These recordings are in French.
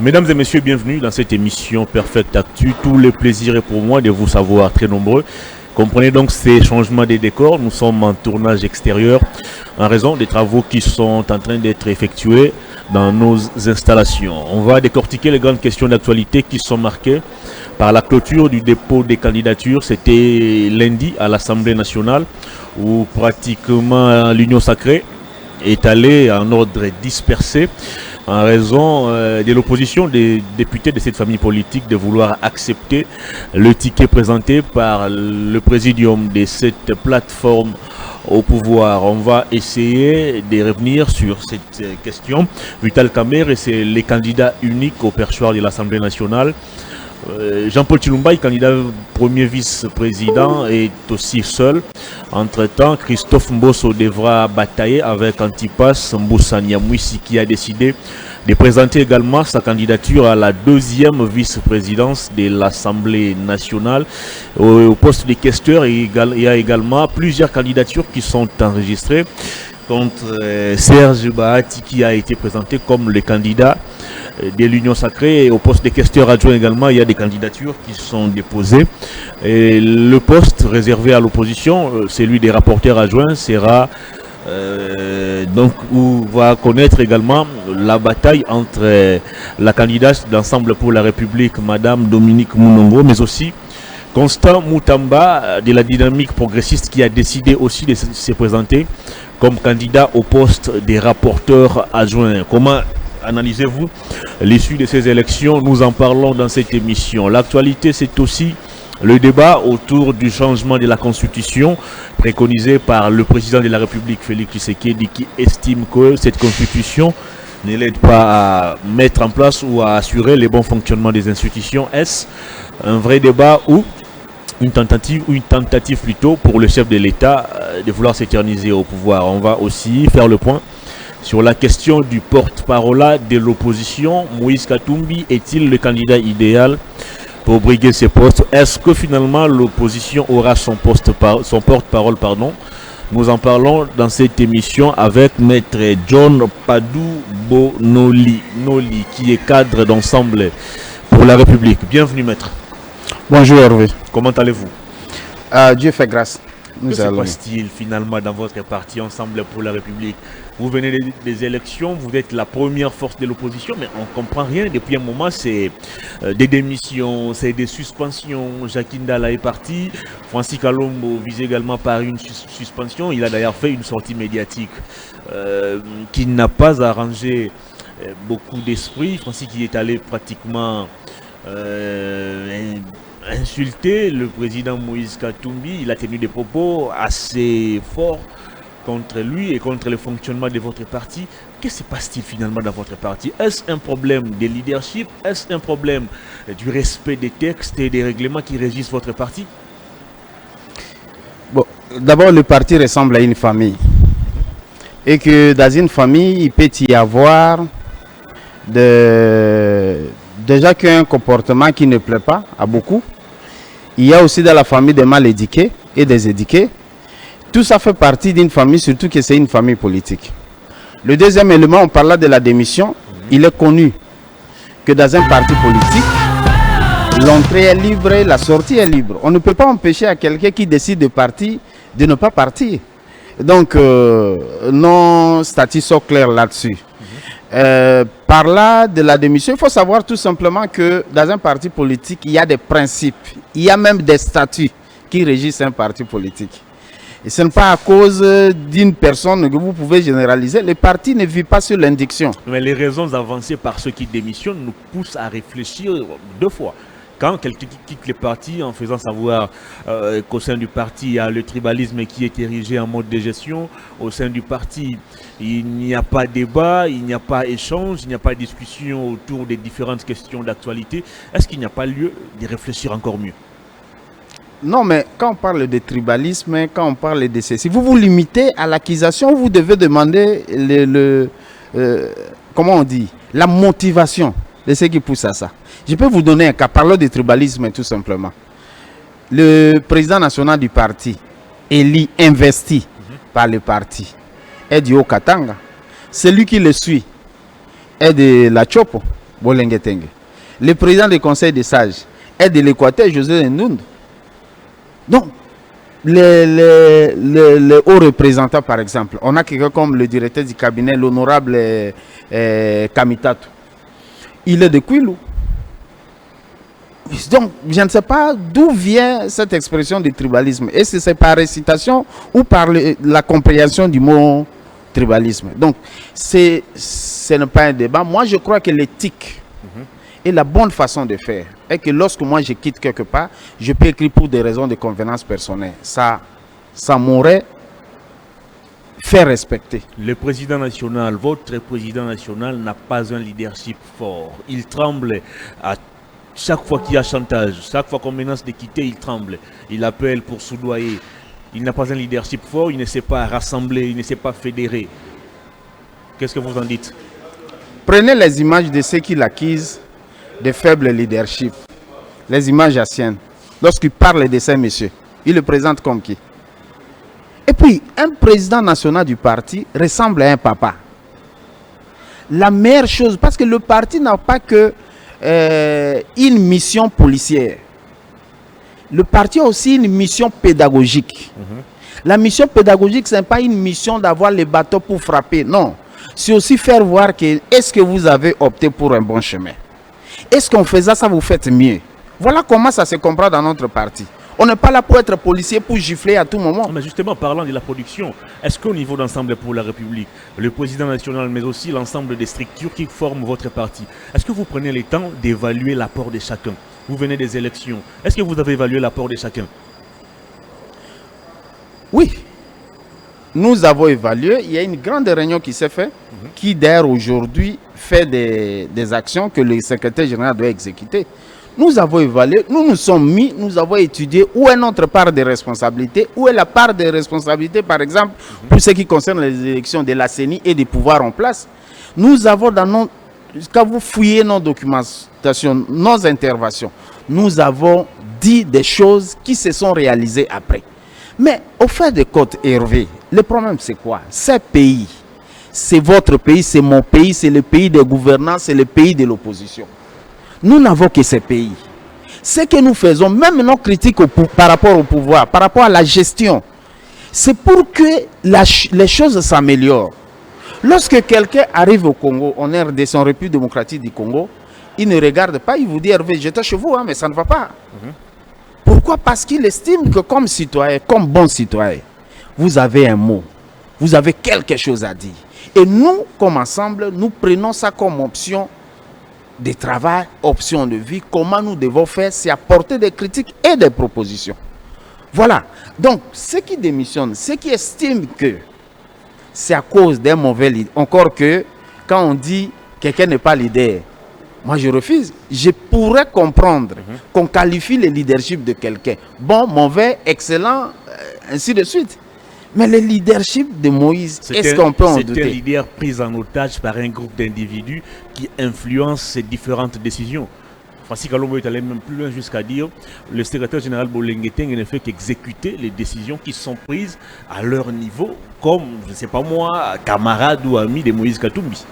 Mesdames et messieurs, bienvenue dans cette émission Perfect Actu. Tout le plaisir est pour moi de vous savoir très nombreux. Comprenez donc ces changements des décors. Nous sommes en tournage extérieur en raison des travaux qui sont en train d'être effectués dans nos installations. On va décortiquer les grandes questions d'actualité qui sont marquées par la clôture du dépôt des candidatures. C'était lundi à l'Assemblée nationale où pratiquement l'Union sacrée est allée en ordre dispersé en raison de l'opposition des députés de cette famille politique de vouloir accepter le ticket présenté par le présidium de cette plateforme au pouvoir. On va essayer de revenir sur cette question. Vital Kamerhe, c'est le candidat unique au perchoir de l'Assemblée nationale. Jean-Paul Tshilombaï, candidat premier vice-président, est aussi seul. Entre-temps, Christophe Mbosso devra batailler avec Antipas Mbusa Nyamwisi qui a décidé de présenter également sa candidature à la deuxième vice-présidence de l'Assemblée nationale. Au poste de questeur, il y a également plusieurs candidatures qui sont enregistrées contre Serge Bahati qui a été présenté comme le candidat de l'Union sacrée. Et au poste de questeur adjoint également, il y a des candidatures qui sont déposées. Et le poste réservé à l'opposition, celui des rapporteurs adjoints, sera donc où va connaître également la bataille entre la candidate d'Ensemble pour la République, Madame Dominique Mounongo, mais aussi Constant Moutamba de la dynamique progressiste qui a décidé aussi de se présenter comme candidat au poste des rapporteurs adjoints. Comment analysez-vous l'issue de ces élections? Nous en parlons dans cette émission. L'actualité, c'est aussi le débat autour du changement de la Constitution préconisé par le président de la République, Félix Tshisekedi, qui estime que cette Constitution ne l'aide pas à mettre en place ou à assurer le bon fonctionnement des institutions. Est-ce un vrai débat ou une tentative plutôt pour le chef de l'État de vouloir s'éterniser au pouvoir? On va aussi faire le point sur la question du porte-parole de l'opposition. Moïse Katumbi est-il le candidat idéal pour briguer ses postes? Est-ce que finalement l'opposition aura son porte-parole? Nous en parlons dans cette émission avec Maître John Padou Bonoli, qui est cadre d'Ensemble pour la République. Bienvenue, Maître. Bonjour Hervé. Comment allez-vous? Dieu fait grâce. Que se passe-t-il finalement dans votre parti Ensemble pour la République? Vous venez des élections, vous êtes la première force de l'opposition, mais on ne comprend rien. Depuis un moment, c'est des démissions, c'est des suspensions. Jacques Ndala est parti. Francis Kalombo visé également par une suspension. Il a d'ailleurs fait une sortie médiatique qui n'a pas arrangé beaucoup d'esprit. Francis qui est allé pratiquement insulter le président Moïse Katumbi. Il a tenu des propos assez forts contre lui et contre le fonctionnement de votre parti. Qu'est-ce qui se passe-t-il finalement dans votre parti? Est-ce un problème de leadership? Est-ce un problème du respect des textes et des règlements qui régissent votre parti? Bon, d'abord, le parti ressemble à une famille. Et que dans une famille, il peut y avoir déjà qu'un comportement qui ne plaît pas à beaucoup. Il y a aussi dans la famille des mal éduqués et des éduqués. Tout ça fait partie d'une famille, surtout que c'est une famille politique. Le deuxième élément, on parle de la démission. Il est connu que dans un parti politique, l'entrée est libre, la sortie est libre. On ne peut pas empêcher à quelqu'un qui décide de partir de ne pas partir. Donc, nos statuts sont clairs là-dessus. Par là de la démission, il faut savoir tout simplement que dans un parti politique, il y a des principes, il y a même des statuts qui régissent un parti politique. Et ce n'est pas à cause d'une personne que vous pouvez généraliser. Le parti ne vit pas sur l'indiction. Mais les raisons avancées par ceux qui démissionnent nous poussent à réfléchir deux fois. Quand quelqu'un quitte le parti en faisant savoir qu'au sein du parti, il y a le tribalisme qui est érigé en mode de gestion, au sein du parti, il n'y a pas débat, il n'y a pas échange, il n'y a pas discussion autour des différentes questions d'actualité, est-ce qu'il n'y a pas lieu de réfléchir encore mieux? Non, mais quand on parle de tribalisme, quand on parle de ceci, vous vous limitez à l'accusation, vous devez demander comment on dit, la motivation de ce qui pousse à ça. Je peux vous donner un cas, parlons de tribalisme tout simplement. Le président national du parti, élu, investi par le parti, est du Haut-Katanga. Celui qui le suit est de la Chopo, Bolengetenge. Le président du Conseil des sages est de l'Équateur, José Ndoundou. Donc, les hauts représentants, par exemple, on a quelqu'un comme le directeur du cabinet, l'honorable Kamitatou. Il est de Kwilu. Donc, je ne sais pas d'où vient cette expression de tribalisme. Est-ce que c'est par récitation ou par la compréhension du mot tribalisme? Donc, ce n'est pas un débat. Moi, je crois que l'éthique est la bonne façon de faire. Et que lorsque moi, je quitte quelque part, je peux écrire pour des raisons de convenance personnelle. Ça m'aurait fait respecter. Le président national, votre président national, n'a pas un leadership fort. Il tremble à chaque fois qu'il y a chantage, chaque fois qu'on menace de quitter, il tremble. Il appelle pour soudoyer. Il n'a pas un leadership fort, il ne sait pas rassembler, il ne sait pas fédérer. Qu'est-ce que vous en dites? Prenez les images de ceux qui l'accusent de faible leadership. Les images anciennes. Lorsqu'il parle de ces messieurs, il le présente comme qui? Et puis, un président national du parti ressemble à un papa. La meilleure chose, parce que le parti n'a pas que une mission policière. Le parti a aussi une mission pédagogique. La mission pédagogique, ce n'est pas une mission d'avoir les bateaux pour frapper. Non. C'est aussi faire voir que est-ce que vous avez opté pour un bon chemin. Est-ce qu'en faisant ça, vous faites mieux? Voilà comment ça se comprend dans notre parti. On n'est pas là pour être policier, pour gifler à tout moment. Mais justement, parlant de la production, est-ce qu'au niveau d'ensemble pour la République, le président national, mais aussi l'ensemble des structures qui forment votre parti, est-ce que vous prenez le temps d'évaluer l'apport de chacun? Vous venez des élections. Est-ce que vous avez évalué l'apport de chacun? Oui. Nous avons évalué. Il y a une grande réunion qui s'est faite, qui d'ailleurs aujourd'hui fait des actions que le secrétaire général doit exécuter. Nous avons évalué, nous nous sommes mis, nous avons étudié où est notre part de responsabilité, où est la part de responsabilité, par exemple, pour ce qui concerne les élections de la CENI et des pouvoirs en place. Nous avons quand vous fouillez nos documentations, nos interventions, nous avons dit des choses qui se sont réalisées après. Mais au fait de Côte Hervé, le problème c'est quoi? Ces pays, c'est votre pays, c'est mon pays, c'est le pays des gouvernants, c'est le pays de l'opposition. Nous n'avons que ces pays. Ce que nous faisons, même nos critiques par rapport au pouvoir, par rapport à la gestion, c'est pour que les choses s'améliorent. Lorsque quelqu'un arrive au Congo, en RDC, en République démocratique du Congo, il ne regarde pas, il vous dit Hervé, j'étais chez vous, hein, mais ça ne va pas. Pourquoi? Parce qu'il estime que comme citoyen, comme bon citoyen, vous avez un mot, vous avez quelque chose à dire. Et nous, comme ensemble, nous prenons ça comme option de travail, option de vie. Comment nous devons faire, c'est apporter des critiques et des propositions. Voilà. Donc, ceux qui démissionnent, ceux qui estiment que c'est à cause d'un mauvais leader, encore que quand on dit quelqu'un n'est pas leader, moi je refuse. Je pourrais comprendre qu'on qualifie le leadership de quelqu'un. Bon, mauvais, excellent, ainsi de suite. Mais le leadership de Moïse, est-ce qu'on peut en douter? C'est un leader pris en otage par un groupe d'individus qui influencent ses différentes décisions. Francis Kalombo est allé même plus loin jusqu'à dire le secrétaire général Bolengetenge ne fait qu'exécuter les décisions qui sont prises à leur niveau, comme, je ne sais pas moi, camarade ou ami de Moïse Katumbi.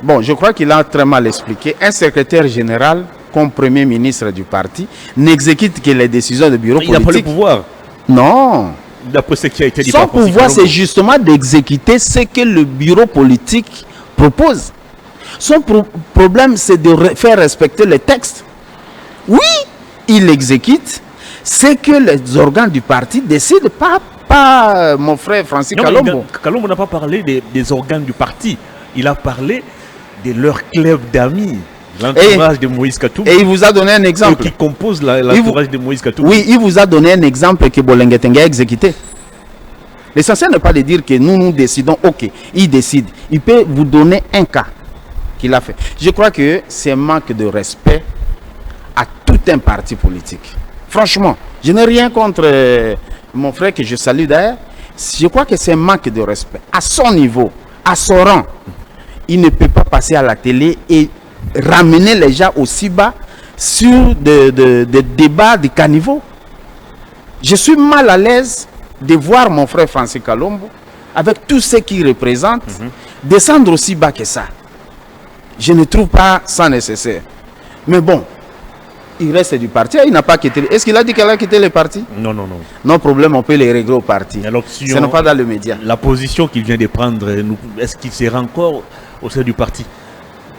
Bon, je crois qu'il a très mal expliqué. Un secrétaire général, comme premier ministre du parti, n'exécute que les décisions du bureau politique. Il n'a pas le pouvoir. Non. D'après ce qui a été dit son pouvoir, c'est justement d'exécuter ce que le bureau politique propose. Son problème, c'est de faire respecter les textes. Oui, il exécute ce que les organes du parti décident, pas mon frère Francis Kalombo. Kalombo n'a pas parlé des organes du parti. Il a parlé de leur club d'amis. L'entourage de Moïse Katumbi. Et il vous a donné un exemple. Qui compose l'entourage de Moïse Katumbi. Oui, il vous a donné un exemple que Bolengetenge a exécuté. L'essentiel n'est pas de dire que nous décidons, ok, il décide. Il peut vous donner un cas qu'il a fait. Je crois que c'est un manque de respect à tout un parti politique. Franchement, je n'ai rien contre mon frère que je salue d'ailleurs. Je crois que c'est un manque de respect. À son niveau, à son rang, il ne peut pas passer à la télé et ramener les gens aussi bas sur des débats de caniveau. Je suis mal à l'aise de voir mon frère Francis Kalombo, avec tout ce qu'il représente, descendre aussi bas que ça. Je ne trouve pas ça nécessaire. Mais bon, il reste du parti. Il n'a pas quitté. Est-ce qu'il a dit qu'elle a quitté le parti? Non, non, non. Non problème, on peut les régler au parti. Ce n'est pas dans le média. La position qu'il vient de prendre, est-ce qu'il sera encore au sein du parti?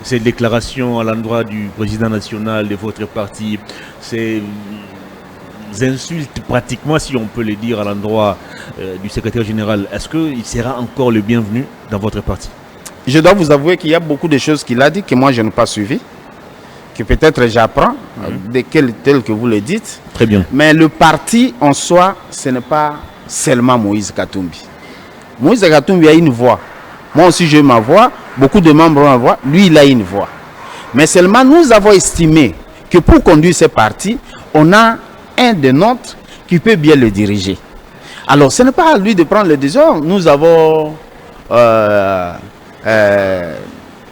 Ces déclarations à l'endroit du président national de votre parti, ces insultes pratiquement, si on peut le dire, à l'endroit du secrétaire général, est-ce qu'il sera encore le bienvenu dans votre parti? Je dois vous avouer qu'il y a beaucoup de choses qu'il a dit que moi je n'ai pas suivi, que peut-être j'apprends, tel que vous le dites. Très bien. Mais le parti en soi, ce n'est pas seulement Moïse Katumbi. Moïse Katumbi a une voix. Moi aussi j'ai ma voix, beaucoup de membres ont une voix, lui il a une voix. Mais seulement nous avons estimé que pour conduire ce parti, on a un de nôtres qui peut bien le diriger. Alors ce n'est pas à lui de prendre les décisions. Nous avons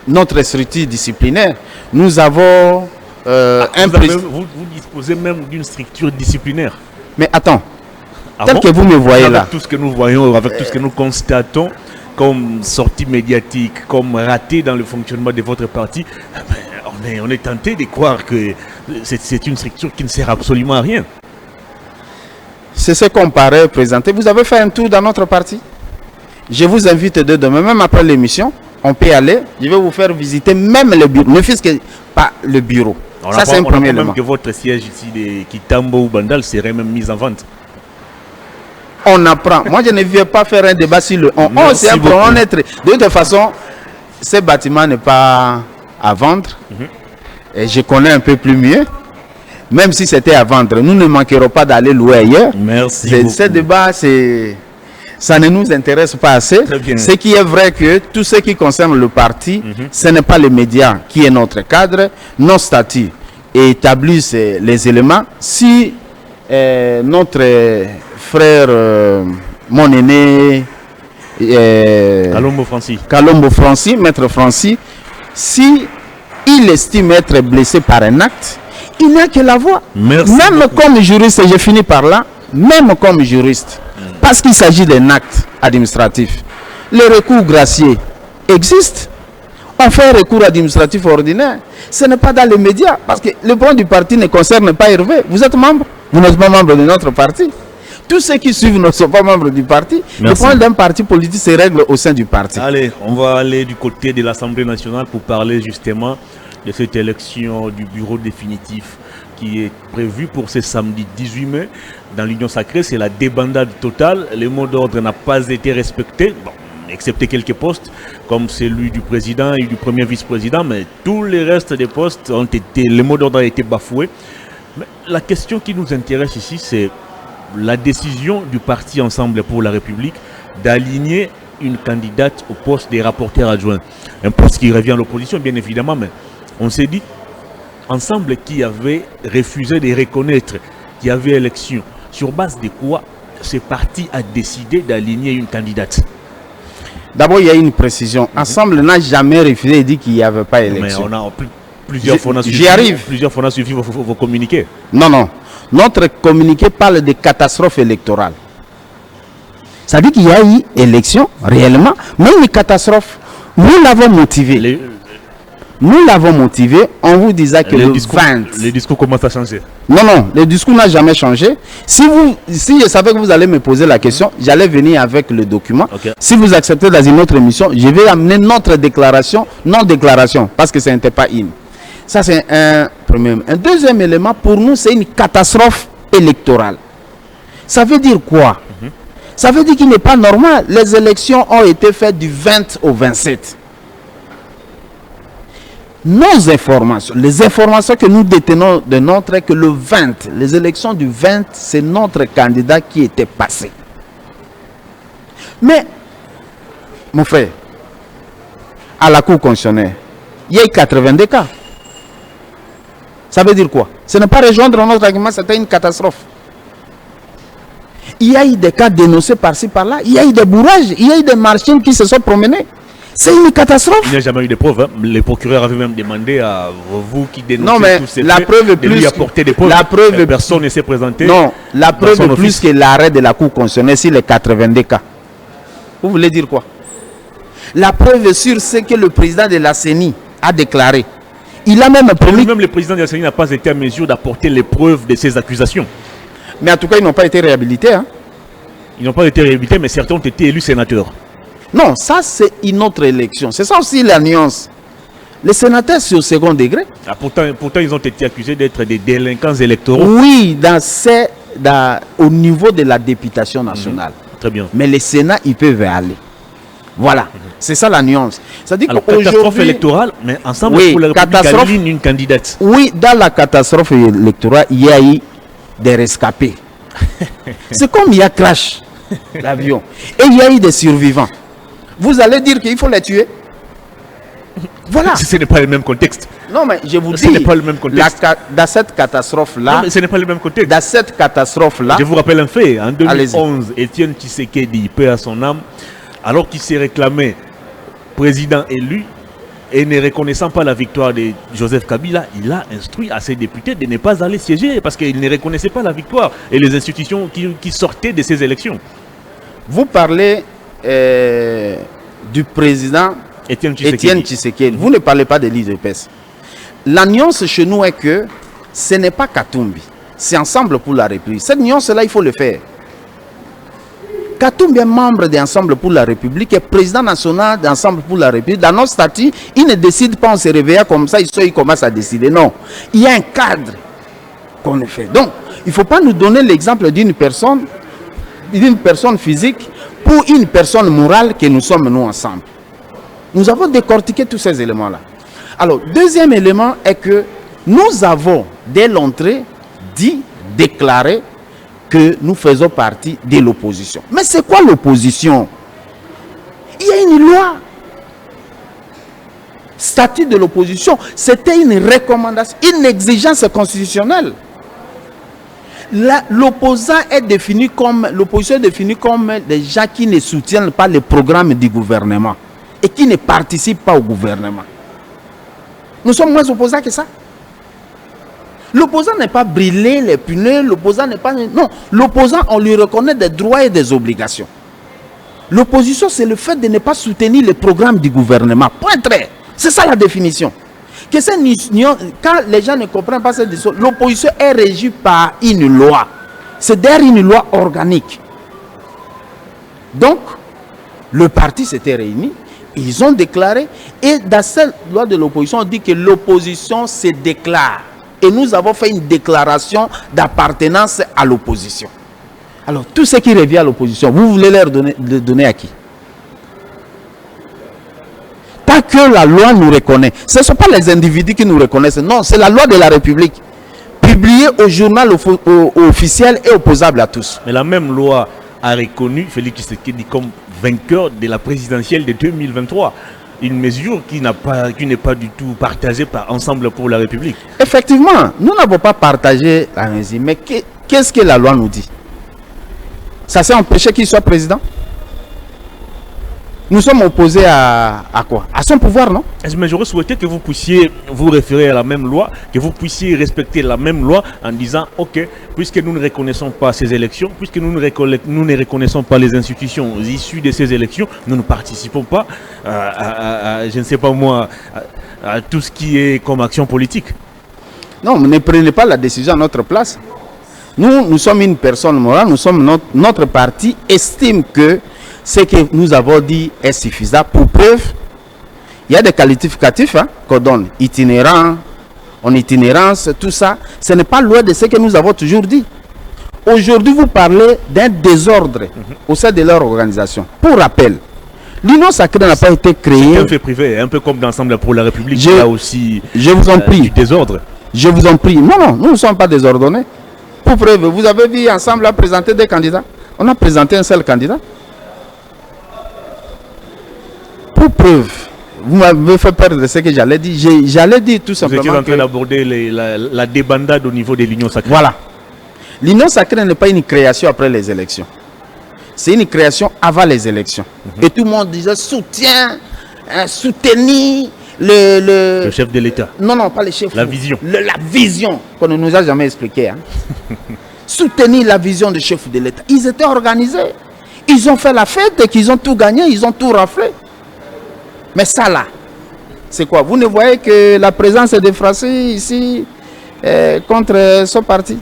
notre structure disciplinaire. Nous avons vous disposez même d'une structure disciplinaire. Mais attends, tel que vous me voyez avec là. Tout ce que nous voyons, avec tout ce que nous constatons comme sortie médiatique, comme raté dans le fonctionnement de votre parti, on est tenté de croire que c'est une structure qui ne sert absolument à rien. C'est ce qu'on paraît présenter. Vous avez fait un tour dans notre parti? Je vous invite de demain, même après l'émission, on peut y aller. Je vais vous faire visiter même le bureau, ne fût-ce que pas le bureau. Ça, c'est un premier élément. Même que votre siège ici de Kitambo ou Bandal serait même mis en vente. On apprend. Moi, je ne viens pas faire un débat sur le 11. C'est un problème. De toute façon, ce bâtiment n'est pas à vendre. Et je connais un peu plus mieux. Même si c'était à vendre, nous ne manquerons pas d'aller louer ailleurs. Merci beaucoup. Ce débat, ça ne nous intéresse pas assez. Ce qui est vrai que tout ce qui concerne le parti, ce n'est pas les médias qui est notre cadre. Nos statuts établissent les éléments. Si notre frère, mon aîné, Kalombo Francis, maître Francis, si il estime être blessé par un acte, il n'a que la voix. Merci même beaucoup. Comme juriste, et je finis par là, même comme juriste, parce qu'il s'agit d'un acte administratif, le recours gracieux existe. On fait un recours administratif ordinaire. Ce n'est pas dans les médias, parce que le point du parti ne concerne pas Hervé. Vous êtes membre, vous n'êtes pas membre de notre parti. Tous ceux qui suivent ne sont pas membres du parti. Merci. Le point d'un parti politique se règle au sein du parti. Allez, on va aller du côté de l'Assemblée nationale pour parler justement de cette élection du bureau définitif qui est prévue pour ce samedi 18 mai. Dans l'Union sacrée, c'est la débandade totale. Le mot d'ordre n'a pas été respecté, bon, excepté quelques postes, comme celui du président et du premier vice-président, mais tous les restes des postes ont été, le mot d'ordre a été bafoué. Mais la question qui nous intéresse ici, c'est la décision du parti Ensemble pour la République d'aligner une candidate au poste des rapporteurs adjoints. Un poste qui revient à l'opposition, bien évidemment, mais on s'est dit, Ensemble qui avait refusé de reconnaître qu'il y avait élection, sur base de quoi ce parti a décidé d'aligner une candidate? D'abord, il y a une précision. Ensemble n'a jamais refusé et dit qu'il n'y avait pas élection. Mais on a plusieurs fois suivi vos communiqués. Non, non. Notre communiqué parle de catastrophe électorale. Ça dit qu'il y a eu élection, réellement, mais une catastrophe. Nous l'avons motivé. Nous l'avons motivé en vous disant que le 20... Les discours commencent à changer. Non, non, le discours n'a jamais changé. Si je savais que vous allez me poser la question, j'allais venir avec le document. Okay. Si vous acceptez dans une autre émission, je vais amener notre déclaration, non-déclaration, parce que ce n'était pas une. Ça, c'est un premier. Un deuxième élément, pour nous, c'est une catastrophe électorale. Ça veut dire quoi? Ça veut dire qu'il n'est pas normal. Les élections ont été faites du 20 au 27. Nos informations, les informations que nous détenons de notre est que le 20, les élections du 20, c'est notre candidat qui était passé. Mais, mon frère, à la Cour constitutionnelle, il y a eu 82 cas. Ça veut dire quoi? Ce n'est pas rejoindre notre argument, c'était une catastrophe. Il y a eu des cas dénoncés par-ci, par-là. Il y a eu des bourrages, il y a eu des machines qui se sont promenées. C'est une catastrophe. Il n'y a jamais eu de preuves. Hein. Les procureurs avaient même demandé à vous qui dénoncez tous ces faits de lui apporter des preuves. Personne ne s'est présenté. Non, la preuve est plus que l'arrêt de la Cour constitutionnelle sur les 82 cas. Vous voulez dire quoi? La preuve est sur ce que le président de la CENI a déclaré. Il a même promis... Même le président de la CENI n'a pas été en mesure d'apporter les preuves de ces accusations. Mais en tout cas, ils n'ont pas été réhabilités. Hein. Ils n'ont pas été réhabilités, mais certains ont été élus sénateurs. Non, ça c'est une autre élection. C'est ça aussi la nuance. Les sénateurs, c'est au second degré. Ah, pourtant, ils ont été accusés d'être des délinquants électoraux. Oui, au niveau de la députation nationale. Très bien. Mais les Sénats, ils peuvent aller. Voilà. C'est ça la nuance. C'est-à-dire catastrophe électorale, mais ensemble pour la République aligne une candidate. Oui, dans la catastrophe électorale, il y a eu des rescapés. C'est comme il y a crash l'avion. Et il y a eu des survivants. Vous allez dire qu'il faut les tuer? Voilà. Ce n'est pas le même contexte. Non, mais je vous dis, ce n'est pas le même contexte. Dans cette catastrophe-là... ce n'est pas le même contexte. Dans cette catastrophe-là... Je vous rappelle un fait. En 2011, Étienne Tshisekedi, paix à son âme, alors qu'il s'est réclamé président élu et ne reconnaissant pas la victoire de Joseph Kabila, il a instruit à ses députés de ne pas aller siéger parce qu'il ne reconnaissait pas la victoire et les institutions qui sortaient de ces élections. Vous parlez du président Étienne Tshisekedi. Vous ne parlez pas de l'IDPS. La nuance chez nous est que ce n'est pas Katumbi, c'est Ensemble pour la République. Cette nuance-là, il faut le faire. Katumbi est membre d'Ensemble pour la République, est président national d'Ensemble pour la République. Dans notre statut, il ne décide pas, on se réveille comme ça, il commence à décider. Non, il y a un cadre qu'on fait. Donc, il ne faut pas nous donner l'exemple d'une personne physique pour une personne morale que nous sommes nous ensemble. Nous avons décortiqué tous ces éléments-là. Alors, deuxième élément est que nous avons, dès l'entrée, déclaré que nous faisons partie de l'opposition. Mais c'est quoi l'opposition? Il y a une loi. Statut de l'opposition, c'était une recommandation, une exigence constitutionnelle. L'opposant est défini comme, l'opposition est définie comme des gens qui ne soutiennent pas les programmes du gouvernement et qui ne participent pas au gouvernement. Nous sommes moins opposants que ça. L'opposant n'est pas brûlé les pneus, l'opposant n'est pas... Non, l'opposant, on lui reconnaît des droits et des obligations. L'opposition, c'est le fait de ne pas soutenir les programmes du gouvernement. Point très. C'est ça la définition. Que quand les gens ne comprennent pas cette décision, l'opposition est régie par une loi. C'est derrière une loi organique. Donc, le parti s'était réuni, ils ont déclaré, et dans cette loi de l'opposition, on dit que l'opposition se déclare. Et nous avons fait une déclaration d'appartenance à l'opposition. Alors, tout ce qui revient à l'opposition, vous voulez leur donner à qui? Tant que la loi nous reconnaît, ce ne sont pas les individus qui nous reconnaissent, non, c'est la loi de la République, publiée au journal officiel et opposable à tous. Mais la même loi a reconnu Félix Tshisekedi comme vainqueur de la présidentielle de 2023. Une mesure qui n'est pas du tout partagée par Ensemble pour la République. Effectivement, nous n'avons pas partagé la mesure, mais qu'est-ce que la loi nous dit? Ça s'est empêché qu'il soit président? Nous sommes opposés à quoi? À son pouvoir, non? Mais j'aurais souhaité que vous puissiez vous référer à la même loi, que vous puissiez respecter la même loi en disant, ok, puisque nous ne reconnaissons pas ces élections, puisque nous ne reconnaissons pas les institutions issues de ces élections, nous ne participons pas je ne sais pas moi, à tout ce qui est comme action politique. Non, ne prenez pas la décision à notre place. Nous sommes une personne morale, notre parti estime que ce que nous avons dit est suffisant. Pour preuve, il y a des qualificatifs qu'on donne. Itinérant, en itinérance, tout ça. Ce n'est pas loin de ce que nous avons toujours dit. Aujourd'hui, vous parlez d'un désordre au sein de leur organisation. Pour rappel, l'Union sacrée n'a pas été créée... C'est un fait privé, un peu comme d'Ensemble pour la République. Il y a aussi je vous en prie. Du désordre. Je vous en prie. Non, nous ne sommes pas désordonnés. Pour preuve, vous avez vu Ensemble à présenter des candidats. On a présenté un seul candidat. Pour preuve, vous m'avez fait perdre ce que j'allais dire. J'allais dire tout simplement. Vous étiez en train d'aborder la débandade au niveau de l'Union sacrée. Voilà. L'Union sacrée n'est pas une création après les élections. C'est une création avant les élections. Et tout le monde disait soutien, soutenir le chef de l'État. Non, pas le chef. La vision. La vision qu'on ne nous a jamais expliqué. Soutenir la vision du chef de l'État. Ils étaient organisés. Ils ont fait la fête et qu'ils ont tout gagné, ils ont tout raflé. Mais ça là, C'est quoi? Vous ne voyez que la présence de Français ici contre son parti?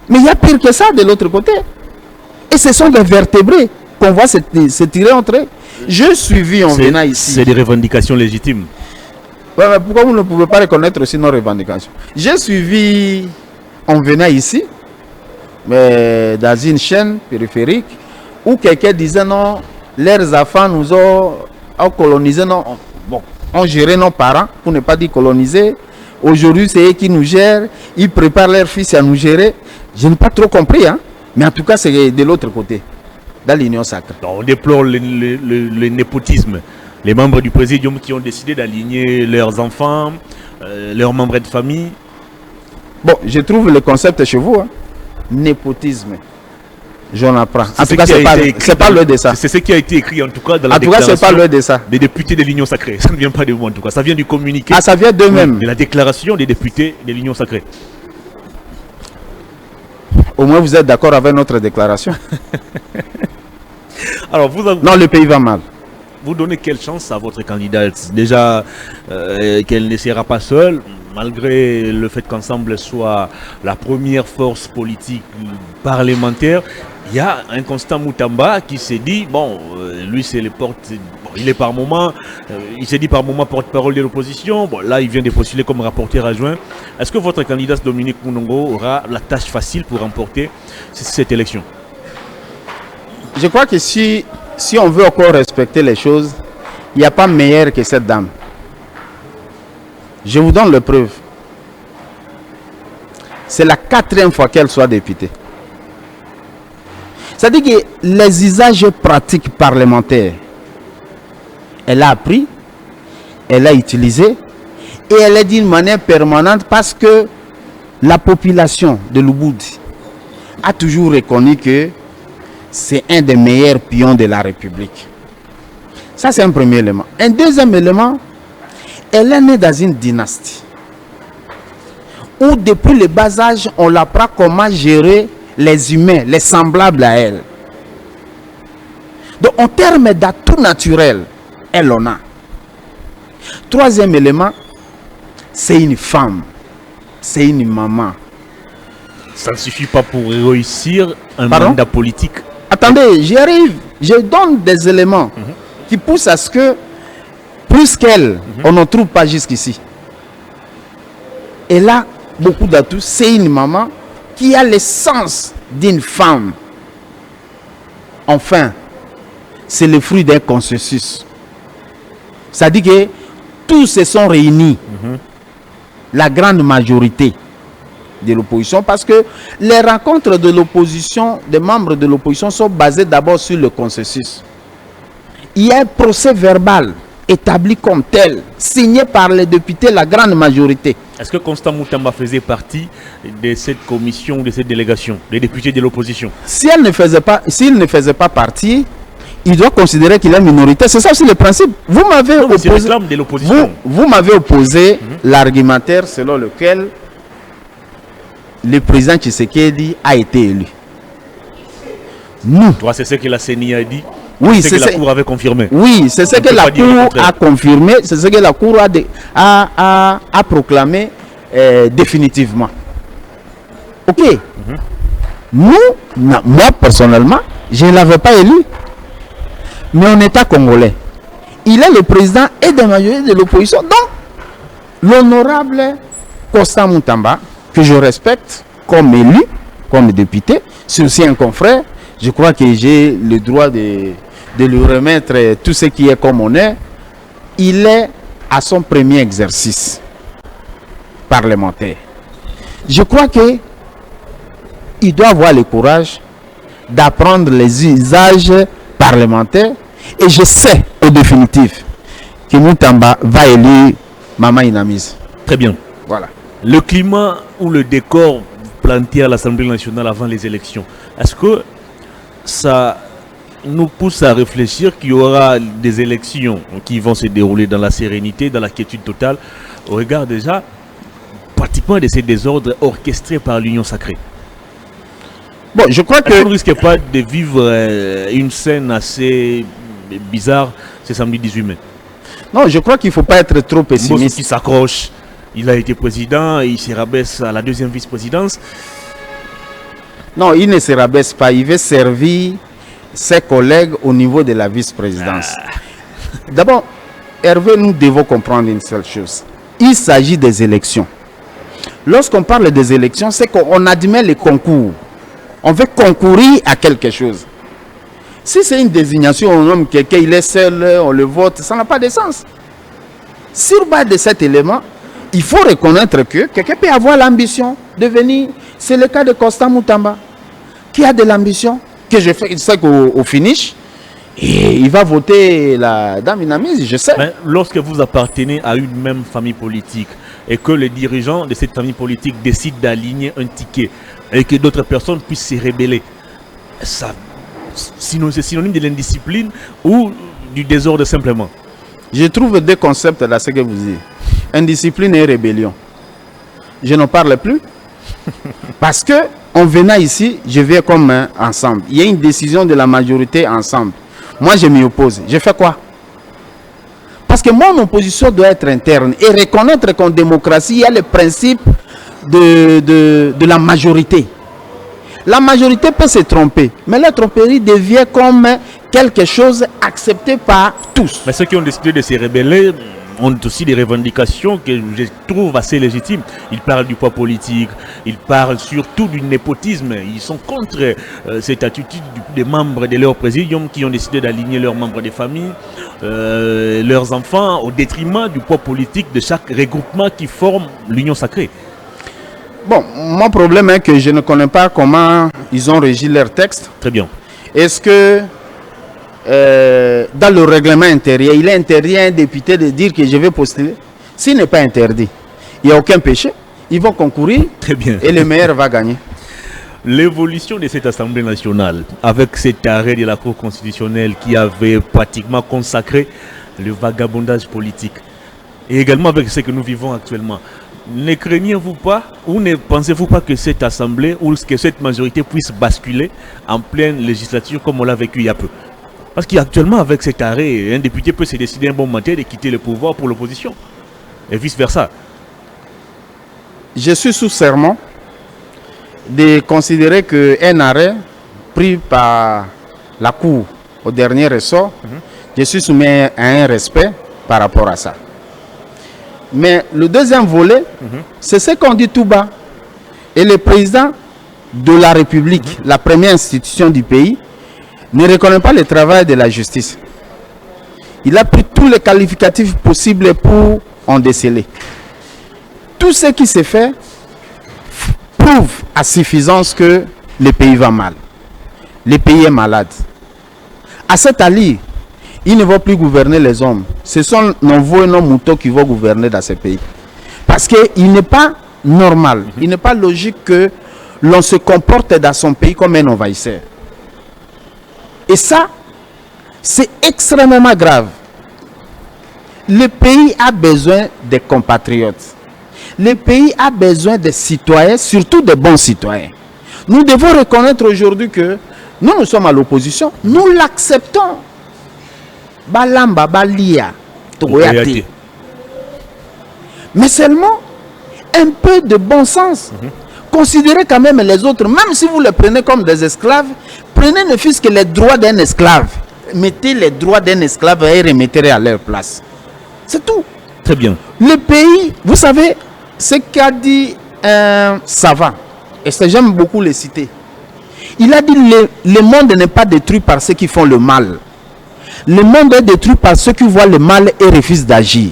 Mais il y a pire que ça de l'autre côté. Et ce sont des vertébrés qu'on voit se tirer entre eux. Je suis en venant ici. C'est des revendications légitimes. Ouais, mais pourquoi vous ne pouvez pas reconnaître aussi nos revendications? J'ai suivi en venant ici, mais dans une chaîne périphérique, où quelqu'un disait non, leurs enfants nous ont colonisé, non, ont géré nos parents, pour ne pas dire colonisé. Aujourd'hui, c'est eux qui nous gèrent, ils préparent leurs fils à nous gérer. Je n'ai pas trop compris, hein? Mais en tout cas, c'est de l'autre côté, dans l'union sacrée. On déplore le népotisme. Les membres du présidium qui ont décidé d'aligner leurs enfants, leurs membres de famille. Bon, je trouve le concept chez vous, hein? Népotisme. J'en apprends. En tout cas, c'est pas le de ça. C'est ce qui a été écrit en tout cas dans la déclaration. En tout cas, c'est pas le de ça. Des députés de l'Union sacrée. Ça ne vient pas de moi en tout cas. Ça vient du communiqué. Ah, ça vient d'eux-mêmes. De la déclaration des députés de l'Union sacrée. Au moins, vous êtes d'accord avec notre déclaration. Alors, non, le pays va mal. Vous donnez quelle chance à votre candidate? Déjà, qu'elle ne sera pas seule, malgré le fait qu'Ensemble soit la première force politique parlementaire. Il y a un Constant Moutamba qui s'est dit, bon, lui c'est le il est par moment, il s'est dit par moment porte-parole de l'opposition. Bon, là il vient de postuler comme rapporteur adjoint. Est-ce que votre candidat Dominique Mounongo aura la tâche facile pour remporter cette élection? Je crois que si on veut encore respecter les choses, il n'y a pas meilleur que cette dame. Je vous donne la preuve. C'est la 4e fois qu'elle soit députée. C'est-à-dire que les usages pratiques parlementaires, elle a appris, elle a utilisé, et elle est d'une manière permanente parce que la population de l'Ubudi a toujours reconnu que c'est un des meilleurs pions de la République. Ça, c'est un premier élément. Un deuxième élément, elle est née dans une dynastie où depuis le bas âge, on l'apprend comment gérer les humains, les semblables à elle. Donc, en termes d'atouts naturels, elle en a. Troisième élément, c'est une femme, c'est une maman. Ça ne suffit pas pour réussir un mandat politique. Attendez, j'y arrive. Je donne des éléments qui poussent à ce que, plus qu'elle, on n'en trouve pas jusqu'ici. Elle a beaucoup d'atouts. C'est une maman qui a l'essence d'une femme. Enfin, c'est le fruit d'un consensus. Ça dit que tous se sont réunis. La grande majorité de l'opposition, parce que les rencontres de l'opposition, des membres de l'opposition sont basées d'abord sur le consensus. Il y a un procès verbal établi comme tel, signé par les députés, la grande majorité. Est-ce que Constant Moutamba faisait partie de cette commission, de cette délégation, des députés de l'opposition? S'il ne faisait pas partie, il doit considérer qu'il est minoritaire. C'est ça aussi le principe. Vous m'avez opposé, vous m'avez opposé l'argumentaire selon lequel le président Tshisekedi a été élu. Nous. C'est ce que la CENI a dit. Oui, c'est ce que la Cour avait confirmé. Oui, c'est ce que la Cour a confirmé. C'est ce que la Cour a proclamé définitivement. Ok. Nous, moi personnellement, je ne l'avais pas élu. Mais en État congolais, il est le président et de la majorité de l'opposition. Donc, l'honorable Constant Moutamba, que je respecte comme élu, comme député, c'est aussi un confrère. Je crois que j'ai le droit de lui remettre tout ce qui est comme honneur. Il est à son premier exercice parlementaire. Je crois que il doit avoir le courage d'apprendre les usages parlementaires. Et je sais au définitif que Moutamba va élire Maman Inamise. Très bien. Voilà. Le climat ou le décor planté à l'Assemblée nationale avant les élections, est-ce que ça nous pousse à réfléchir qu'il y aura des élections qui vont se dérouler dans la sérénité, dans la quiétude totale, au regard déjà pratiquement de ces désordres orchestrés par l'Union sacrée? Bon, je crois que... On ne risque pas de vivre une scène assez bizarre ce samedi 18 mai. Non, je crois qu'il ne faut pas être trop Mbosso pessimiste. qui s'accroche, il a été président et il se rabaisse à la deuxième vice-présidence. Non, il ne se rabaisse pas. Il veut servir ses collègues au niveau de la vice-présidence. D'abord, Hervé, nous devons comprendre une seule chose. Il s'agit des élections. Lorsqu'on parle des élections, c'est qu'on admet les concours. On veut concourir à quelque chose. Si c'est une désignation, on nomme quelqu'un, il est seul, on le vote, ça n'a pas de sens. Sur base de cet élément, il faut reconnaître que quelqu'un peut avoir l'ambition de venir. C'est le cas de Constant Moutamba, qui a de l'ambition, que je sais qu'au finish, et il va voter la dame Inamise, je sais. Mais lorsque vous appartenez à une même famille politique et que les dirigeants de cette famille politique décident d'aligner un ticket et que d'autres personnes puissent se rebeller, ça, sinon c'est synonyme de l'indiscipline ou du désordre simplement. Je trouve deux concepts dans ce que vous dites. Indiscipline et rébellion. Je n'en parle plus. Parce que en venant ici, je viens comme ensemble. Il y a une décision de la majorité ensemble. Moi, je m'y oppose. Je fais quoi? Parce que mon opposition doit être interne et reconnaître qu'en démocratie, il y a le principe de la majorité. La majorité peut se tromper, mais la tromperie devient comme quelque chose accepté par tous. Mais ceux qui ont décidé de se rebeller ont aussi des revendications que je trouve assez légitimes. Ils parlent du poids politique, ils parlent surtout du népotisme. Ils sont contre cette attitude des membres de leur présidium qui ont décidé d'aligner leurs membres de famille, leurs enfants, au détriment du poids politique de chaque regroupement qui forme l'Union sacrée. Bon, mon problème est que je ne connais pas comment ils ont régi leur texte. Très bien. Est-ce que dans le règlement intérieur, il est interdit à un député de dire que je vais postuler? S'il n'est pas interdit, il n'y a aucun péché. Ils vont concourir. Très bien. Et le meilleur va gagner. L'évolution de cette Assemblée nationale, avec cet arrêt de la Cour constitutionnelle qui avait pratiquement consacré le vagabondage politique, et également avec ce que nous vivons actuellement, ne craignez-vous pas ou ne pensez-vous pas que cette Assemblée ou que cette majorité puisse basculer en pleine législature comme on l'a vécu il y a peu? Parce qu'actuellement, avec cet arrêt, un député peut se décider un bon matin de quitter le pouvoir pour l'opposition. Et vice-versa. Je suis sous serment de considérer qu'un arrêt pris par la Cour au dernier ressort, je suis soumis à un respect par rapport à ça. Mais le deuxième volet, c'est ce qu'on dit tout bas. Et le président de la République, la première institution du pays, ne reconnaît pas le travail de la justice. Il a pris tous les qualificatifs possibles pour en déceler. Tout ce qui s'est fait prouve à suffisance que le pays va mal. Le pays est malade. À cet allure, ils ne vont plus gouverner les hommes. Ce sont nos veaux et nos moutons qui vont gouverner dans ce pays. Parce qu'il n'est pas normal, il n'est pas logique que l'on se comporte dans son pays comme un envahisseur. Et ça, c'est extrêmement grave. Le pays a besoin des compatriotes. Le pays a besoin des citoyens, surtout des bons citoyens. Nous devons reconnaître aujourd'hui que nous sommes à l'opposition. Nous l'acceptons. Balamba, Balia, Togoyate. Mais seulement un peu de bon sens. Considérez quand même les autres, même si vous les prenez comme des esclaves, prenez ne fût-ce que les droits d'un esclave. Mettez les droits d'un esclave et remettez à leur place. C'est tout. Très bien. Le pays, vous savez, ce qu'a dit un savant, et j'aime beaucoup le citer, il a dit le monde n'est pas détruit par ceux qui font le mal. Le monde est détruit par ceux qui voient le mal et refusent d'agir.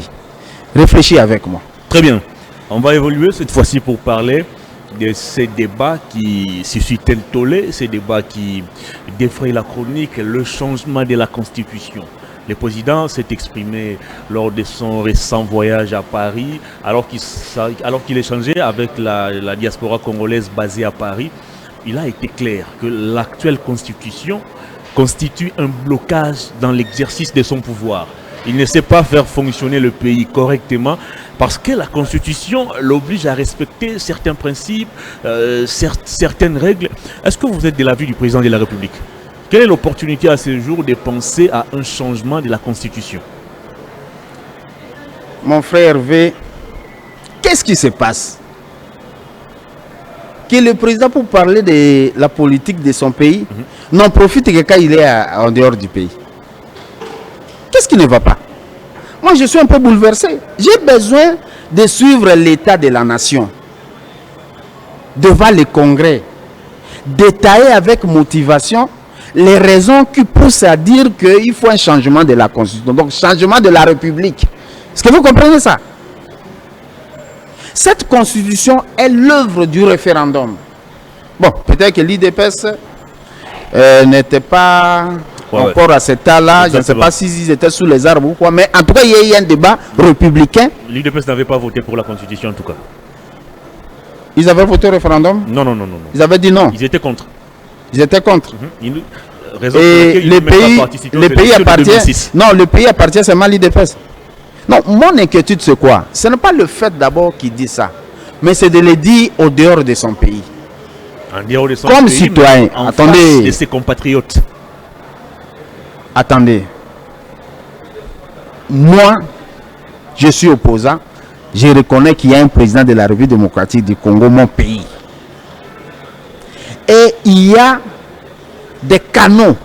Réfléchis avec moi. Très bien. On va évoluer cette fois-ci pour parler de ces débats qui suscitent un tollé, ces débats qui défrayent la chronique, le changement de la Constitution. Le président s'est exprimé lors de son récent voyage à Paris, alors qu'il échangeait avec la diaspora congolaise basée à Paris. Il a été clair que l'actuelle Constitution constitue un blocage dans l'exercice de son pouvoir. Il ne sait pas faire fonctionner le pays correctement parce que la Constitution l'oblige à respecter certains principes, certaines règles. Est-ce que vous êtes de l'avis du président de la République? Quelle est l'opportunité à ce jour de penser à un changement de la Constitution? mon frère Hervé, qu'est-ce qui se passe? Que le président, pour parler de la politique de son pays, n'en profite que quand il est en dehors du pays. Qu'est-ce qui ne va pas? Moi, je suis un peu bouleversé. J'ai besoin de suivre l'état de la nation devant le Congrès, détailler avec motivation les raisons qui poussent à dire qu'il faut un changement de la Constitution, donc changement de la République. Est-ce que vous comprenez ça? Cette Constitution est l'œuvre du référendum. Bon, peut-être que l'IDPS n'était pas encore à cet état-là. Je ne sais pas s'ils étaient sous les arbres ou quoi, mais en tout cas, il y a eu un débat républicain. L'IDPS n'avait pas voté pour la Constitution en tout cas. Ils avaient voté au référendum? Non, non, non, non. Ils avaient dit non. Ils étaient contre. Ils étaient contre. Raison et le pays appartient. Non, le pays appartient seulement à l'IDPS. Non, mon inquiétude c'est quoi? Ce n'est pas le fait d'abord qu'il dit ça, mais c'est de le dire au dehors de son pays. En dehors de son comme pays, citoyen. Attendez. De ses compatriotes. Attendez. Moi, je suis opposant. Je reconnais qu'il y a un président de la République démocratique du Congo, mon pays. Et il y a des canaux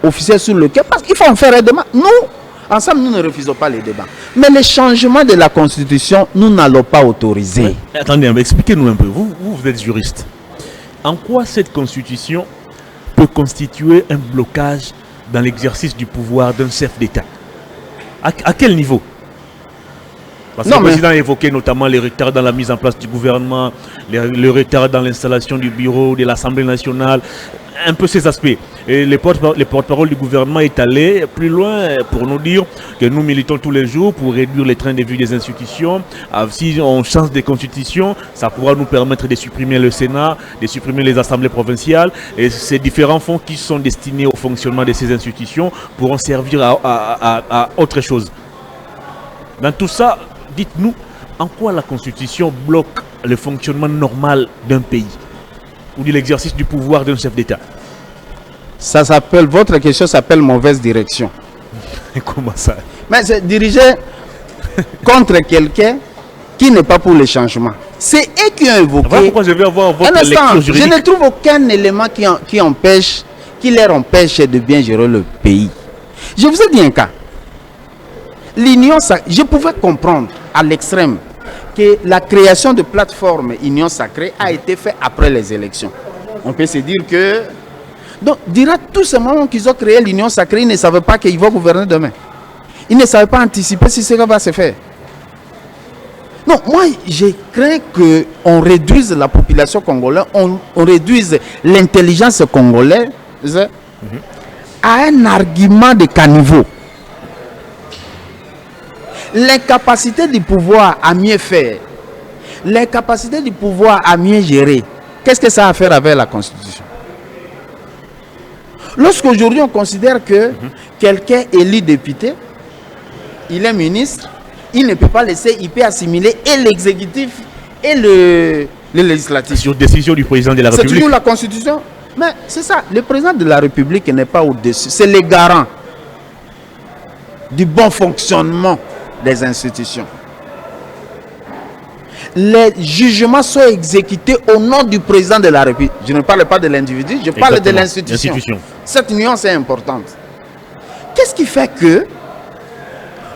officiels sur lesquels, parce qu'il faut en faire un débat. Nous, ensemble, nous ne refusons pas les débats. Mais le changement de la Constitution, nous n'allons pas autoriser. Ouais. Attendez, expliquez-nous un peu. Vous êtes juriste. En quoi cette Constitution peut constituer un blocage dans l'exercice du pouvoir d'un chef d'État? À quel niveau? Parce que le président a évoqué notamment les retards dans la mise en place du gouvernement, le retard dans l'installation du bureau de l'Assemblée nationale, un peu ces aspects. Et les porte-parole du gouvernement est allé plus loin pour nous dire que nous militons tous les jours pour réduire les trains de vie des institutions. Si on change des constitutions, ça pourra nous permettre de supprimer le Sénat, de supprimer les assemblées provinciales. Et ces différents fonds qui sont destinés au fonctionnement de ces institutions pourront servir à autre chose. Dans tout ça, dites-nous en quoi la Constitution bloque le fonctionnement normal d'un pays ou de l'exercice du pouvoir d'un chef d'État. Ça s'appelle, votre question s'appelle mauvaise direction. Et comment ça? Mais c'est diriger contre quelqu'un qui n'est pas pour le changement. C'est eux qui ont évoqué. Voilà pourquoi je vais avoir votre lecture juridique. Je ne trouve aucun élément qui leur empêche de bien gérer le pays. Je vous ai dit un cas. L'Union sacrée, je pouvais comprendre à l'extrême que la création de plateforme Union sacrée a été faite après les élections. On peut se dire que... Donc, dira tout ce moment qu'ils ont créé l'Union sacrée, ils ne savaient pas qu'ils vont gouverner demain. Ils ne savaient pas anticiper si ça va se faire. Non, moi, je crains qu'on réduise la population congolaise, on réduise l'intelligence congolaise à un argument de caniveau. L'incapacité du pouvoir à mieux faire, l'incapacité du pouvoir à mieux gérer, qu'est-ce que ça a à faire avec la Constitution? Lorsqu'aujourd'hui on considère que quelqu'un élu député, il est ministre, il ne peut pas laisser, il peut assimiler et l'exécutif et le législatif. Sur décision du président de la République. C'est toujours la Constitution. Mais c'est ça, le président de la République n'est pas au-dessus. C'est le garant du bon fonctionnement des institutions. Les jugements sont exécutés au nom du président de la République. Je ne parle pas de l'individu, je parle de l'institution. Cette nuance est importante. Qu'est-ce qui fait que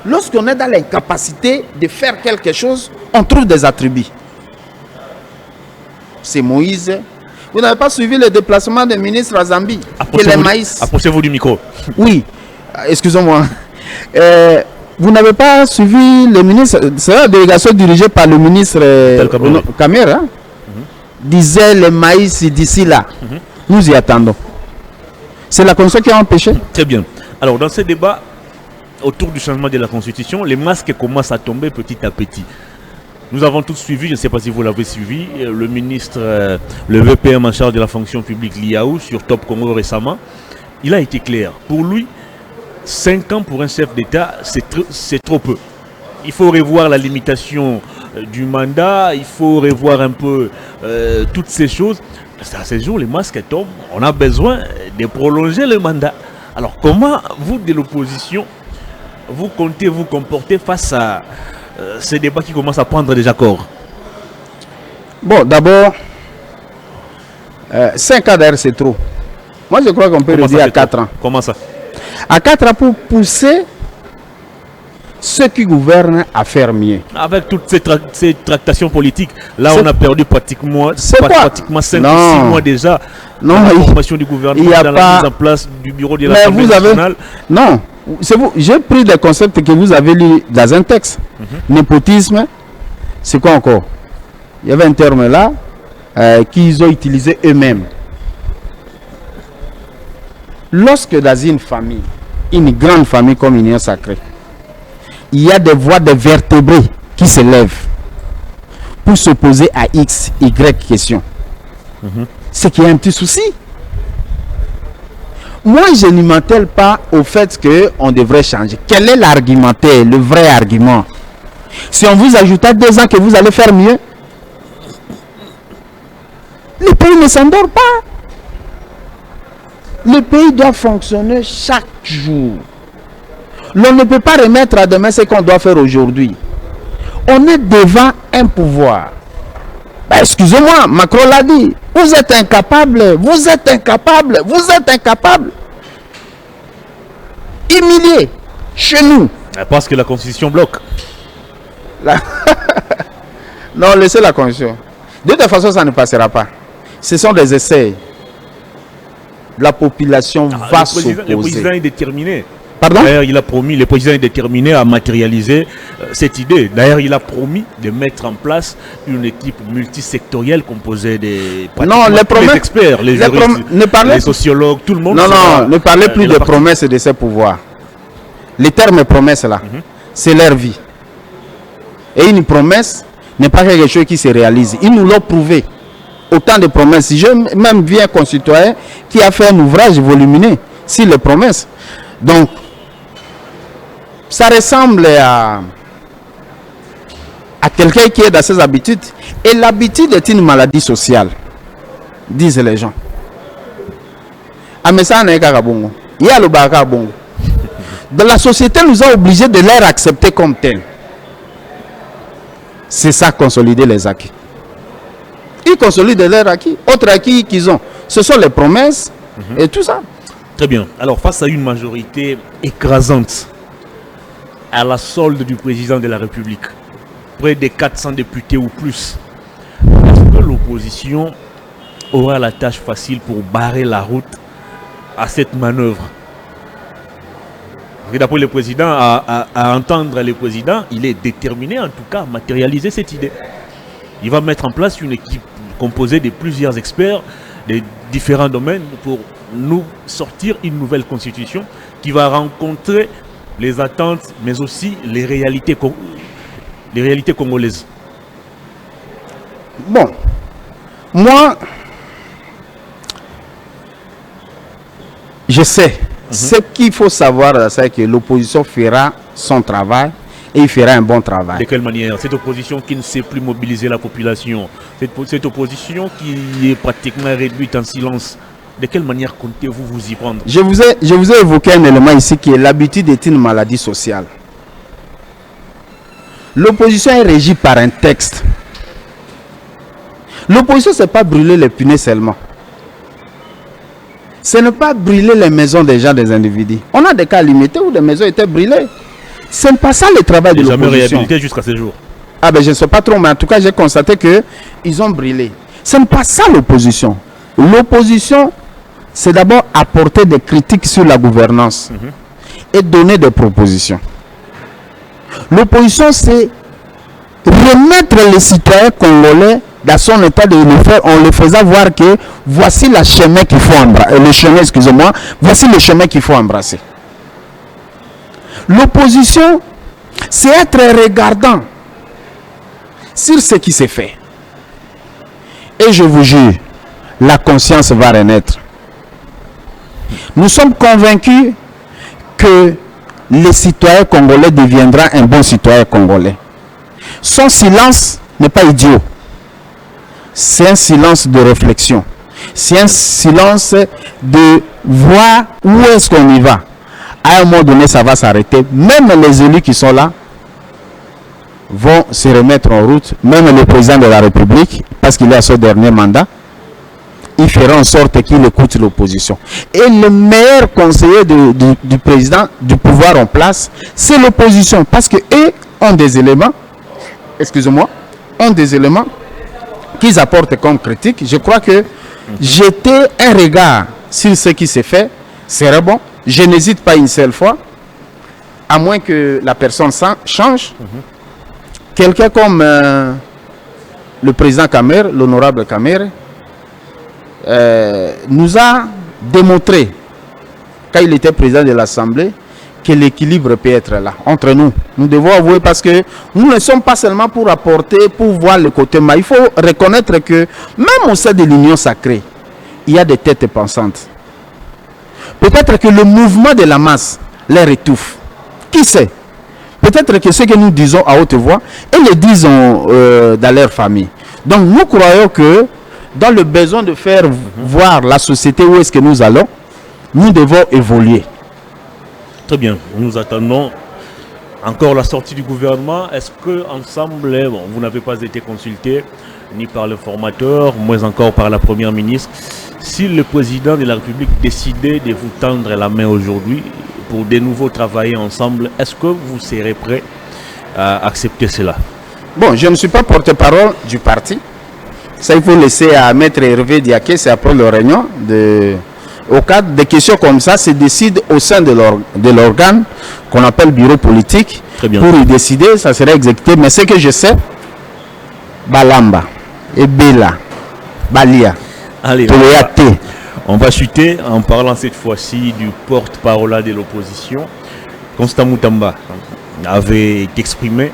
lorsqu'on est dans l'incapacité de faire quelque chose, on trouve des attributs? C'est Moïse. Vous n'avez pas suivi le déplacement des ministres à Zambie? Approchez-vous du micro. Oui, excusez-moi. Vous n'avez pas suivi le ministre, c'est la délégation dirigée par le ministre Kamera, disait le maïs d'ici là. Nous y attendons. C'est la Constitution qui a empêché. Très bien. Alors dans ce débat autour du changement de la Constitution, les masques commencent à tomber petit à petit. Nous avons tous suivi, je ne sais pas si vous l'avez suivi, le ministre, le VPM en charge de la fonction publique Liaou sur Top Congo récemment. Il a été clair. Pour lui, 5 ans pour un chef d'État, c'est trop peu. Il faut revoir la limitation du mandat, il faut revoir un peu toutes ces choses. Parce qu'à ce jour, les masques tombent, on a besoin de prolonger le mandat. Alors comment, vous de l'opposition, vous comptez vous comporter face à ces débats qui commencent à prendre déjà corps? Bon, d'abord, 5 ans d'ailleurs, c'est trop. Moi, je crois qu'on peut réduire à 4 ans. Comment ça? À 4 ans pour pousser ceux qui gouvernent à faire mieux. Avec toutes ces tractations politiques, là on a perdu pratiquement 5 ou 6 mois déjà. Non, la formation du gouvernement, dans la mise en place du bureau de l'Assemblée nationale. Non, c'est vous. J'ai pris des concepts que vous avez lus dans un texte. Népotisme, c'est quoi encore? Il y avait un terme là qu'ils ont utilisé eux-mêmes. Lorsque dans une famille, une grande famille comme Union Sacrée, il y a des voix de vertébrés qui se lèvent pour s'opposer à X, Y question. C'est qu'il y a un petit souci. Moi, je ne m'attelle pas au fait qu'on devrait changer. Quel est l'argumentaire, le vrai argument? Si on vous ajoute à 2 ans que vous allez faire mieux, le pays ne s'endort pas. Le pays doit fonctionner chaque jour. L'on ne peut pas remettre à demain ce qu'on doit faire aujourd'hui. On est devant un pouvoir. Excusez-moi, Macron l'a dit. Vous êtes incapable, vous êtes incapable, vous êtes incapable. Humilié chez nous. Parce que la Constitution bloque. Non, laissez la Constitution. De toute façon, ça ne passera pas. Ce sont des essais. La population va s'opposer. Le président est déterminé. Pardon? D'ailleurs, il a promis, le président est déterminé à matérialiser cette idée. D'ailleurs, il a promis de mettre en place une équipe multisectorielle composée des experts, les juristes, les sociologues, tout le monde. Non, ne parlez plus de promesses et de ses pouvoirs. Les termes promesses là, c'est leur vie. Et une promesse n'est pas quelque chose qui se réalise. Ils nous l'ont prouvé. Autant de promesses. Je même vu un concitoyen qui a fait un ouvrage volumineux sur les promesses. Donc, ça ressemble à quelqu'un qui est dans ses habitudes. Et l'habitude est une maladie sociale, disent les gens. Dans la société, nous a obligés de les accepter comme tels. C'est ça, consolider les acquis. Ils consolident leurs acquis. Autres acquis qu'ils ont, ce sont les promesses et tout ça. Très bien. Alors, face à une majorité écrasante, à la solde du président de la République, près de 400 députés ou plus, est-ce que l'opposition aura la tâche facile pour barrer la route à cette manœuvre? D'après le président, à entendre le président, il est déterminé en tout cas à matérialiser cette idée. Il va mettre en place une équipe composée de plusieurs experts de différents domaines pour nous sortir une nouvelle constitution qui va rencontrer les attentes, mais aussi les réalités congolaises. Bon, moi, je sais. Ce qu'il faut savoir, c'est que l'opposition fera son travail et il fera un bon travail. De quelle manière? Cette opposition qui ne sait plus mobiliser la population, cette opposition qui est pratiquement réduite en silence, de quelle manière comptez-vous vous y prendre? Je vous ai évoqué un élément ici qui est l'habitude est une maladie sociale. L'opposition est régie par un texte. L'opposition, ce n'est pas brûler les punaises seulement. Ce n'est pas brûler les maisons des gens, des individus. On a des cas limités où des maisons étaient brûlées. Ce n'est pas ça le travail de l'opposition. Jamais réhabilité jusqu'à ce jour. Ah ben je ne sais pas trop, mais en tout cas j'ai constaté qu'ils ont brûlé. Ce n'est pas ça l'opposition. L'opposition, c'est d'abord apporter des critiques sur la gouvernance et donner des propositions. L'opposition, c'est remettre les citoyens congolais dans son état de le faire, en le faisant voir que voici le chemin qu'il faut embrasser. Voici le chemin qu'il faut embrasser. L'opposition, c'est être regardant sur ce qui s'est fait. Et je vous jure, la conscience va renaître. Nous sommes convaincus que le citoyen congolais deviendra un bon citoyen congolais. Son silence n'est pas idiot. C'est un silence de réflexion. C'est un silence de voir où est-ce qu'on y va. À un moment donné, ça va s'arrêter. Même les élus qui sont là vont se remettre en route, même le président de la République, parce qu'il est à son dernier mandat, il fera en sorte qu'il écoute l'opposition. Et le meilleur conseiller du président, du pouvoir en place, c'est l'opposition, parce qu'eux ont des éléments, ont des éléments qu'ils apportent comme critique. Je crois que jeter un regard sur ce qui s'est fait serait bon. Je n'hésite pas une seule fois, à moins que la personne change. Quelqu'un comme le président Kamer, l'honorable Kamer, nous a démontré, quand il était président de l'Assemblée, que l'équilibre peut être là, entre nous. Nous devons avouer, parce que nous ne sommes pas seulement pour apporter, pour voir le côté, mais il faut reconnaître que même au sein de l'Union sacrée, il y a des têtes pensantes. Peut-être que le mouvement de la masse les étouffe. Qui sait? Peut-être que ce que nous disons à haute voix, ils le disent dans leur famille. Donc nous croyons que dans le besoin de faire voir la société où est-ce que nous allons, nous devons évoluer. Très bien, nous attendons encore la sortie du gouvernement. Est-ce que ensemble, bon, vous n'avez pas été consulté ni par le formateur, moins encore par la première ministre, si le président de la République décidait de vous tendre la main aujourd'hui pour de nouveau travailler ensemble, est-ce que vous serez prêt à accepter cela? Bon, je ne suis pas porte-parole du parti. Ça, il faut laisser à Maître Hervé Diaké, c'est après la réunion. Au cadre des questions comme ça, se décide au sein de l'organe qu'on appelle bureau politique. Très bien. Pour y décider, ça sera exécuté. Mais ce que je sais, Balamba, Ebela, Balia, allez, on va chuter en parlant cette fois-ci du porte-parole de l'opposition. Constant Moutamba avait exprimé